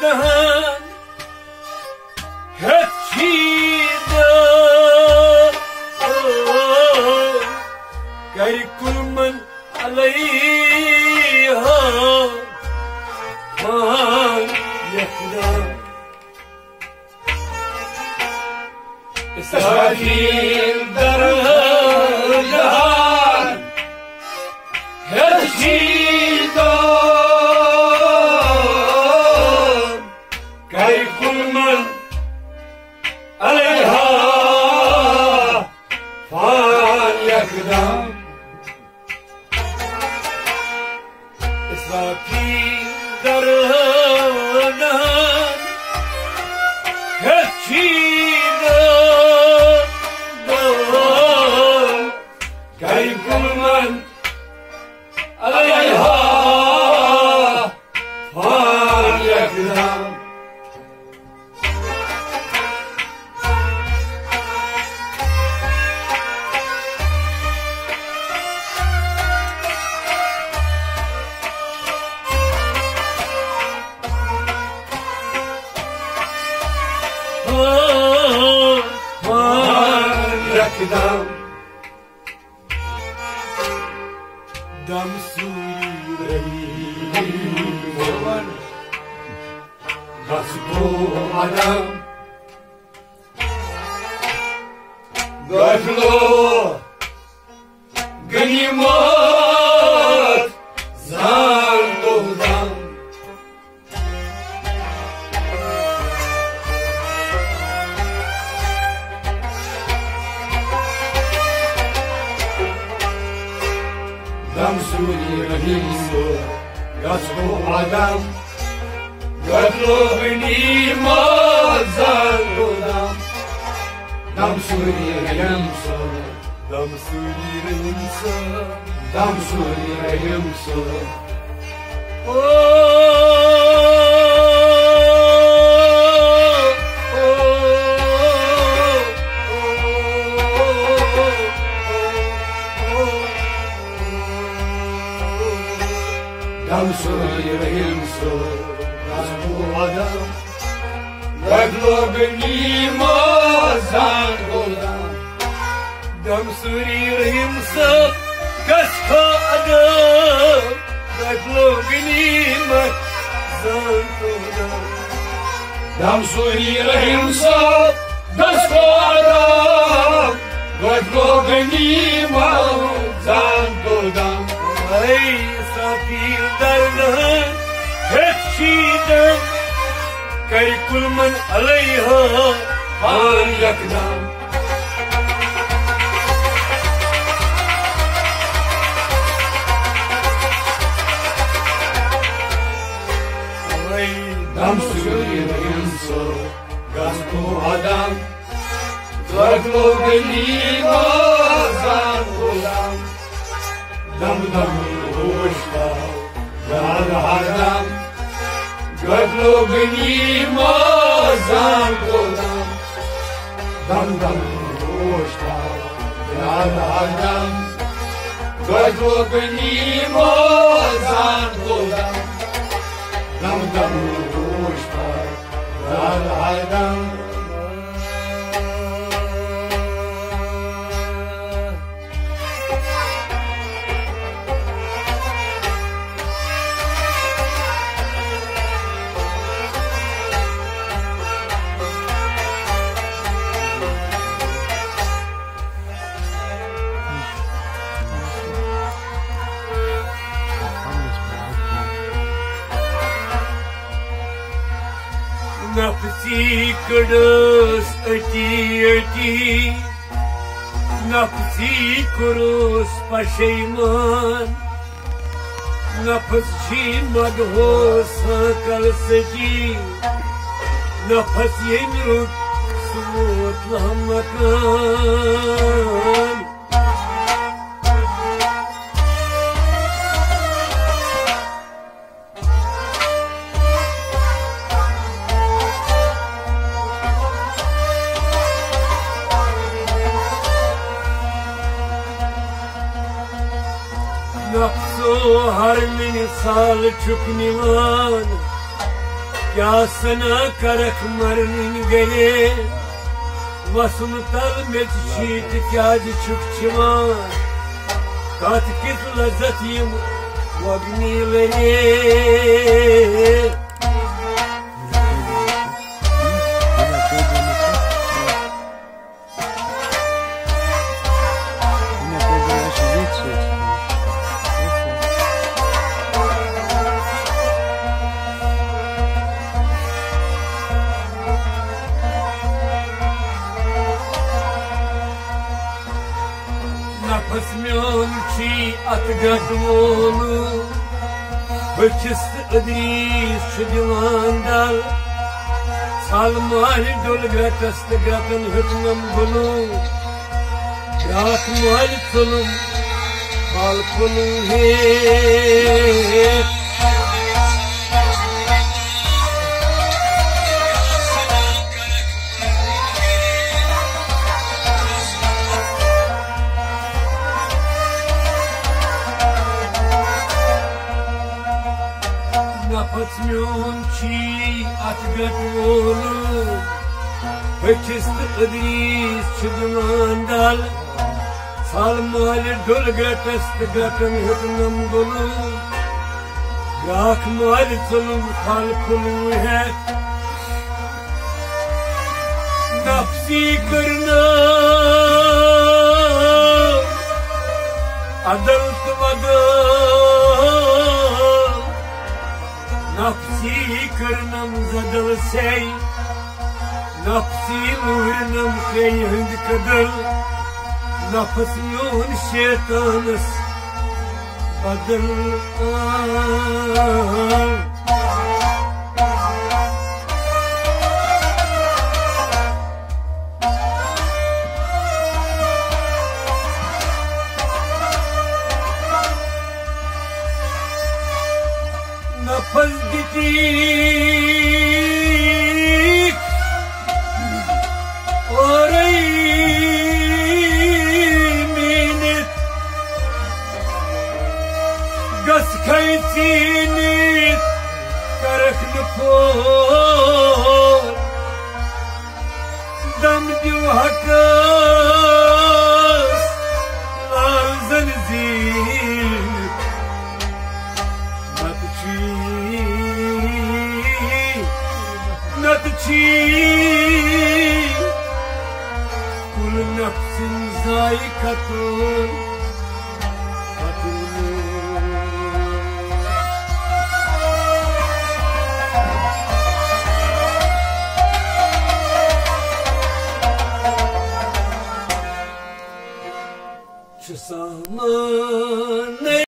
دهن هتشيدا كي كل من عليها ما يحلى إسرائيل درجان هتشيدا كي كل من عليها فليقدم إسرائيل درجان هتشيدا كي كل من عليها فليقدم فليقدم دم سوري غصبو عدم قتلو غنيمات زاندو دم دم سوري رهيسو غصبو عدم قتلو غنيمات زاندو دم دم سوري رهيسو دم سوري رهيسو دم سوري رهيسو دم سوري رهيسو غصبو عدم قتلو غنيمات زاندو دم دم سوري رهيسو غصبو عدم قتلو غنيمات زاندو دم دم سوري رهيسو غصبو عدم قتلو غنيمات زاندو دم أي إسرائيل درجان هتشيدا كي كل من عليها فليقدم دم سوري رهيسو غصبو عدم قتلو غنيمات زاندو دم دم دم روشتا دار هردم قتلو غنيمات زاندو دم دم دم روشتا دار هردم قتلو غنيمات زاندو دم دم دم روشتا دار هردم نفسي كروس أتي نفسي كروس پشیمان نفس چی مدهوس کل سجی نفس يمرد صوت لهمكان نفسو هر من سال چک نیوان क्या सना करख मरन गले वसन तल में शीत क्याज छुक छिवान कत कित लज्जत यम वगनी लरे नफस म्योन छी अतगत मोलू बचिस अदरीस दिवान दल साल माल डुल गटस गतन हुक्मम गुलू रात माल चलुम बाल कुलू हे नफस म्योन छी अतगत मोलू बचिस अदरीस दिवान दल साल माल डुल गटस गतन हुक्मम गुलू राख माल चलुम फल कुलू है नफसी करना अदल वदल नफसी करनम जदल से नफसी मुहरनम कई हंद कदल नफस म्योन शैतानस बदल नफस दी और मीनत गस खई चीनित करख नफोर दम दियो हकस लाल जंजीर नतची कुल नफ्सिन ज़ाइक़तुन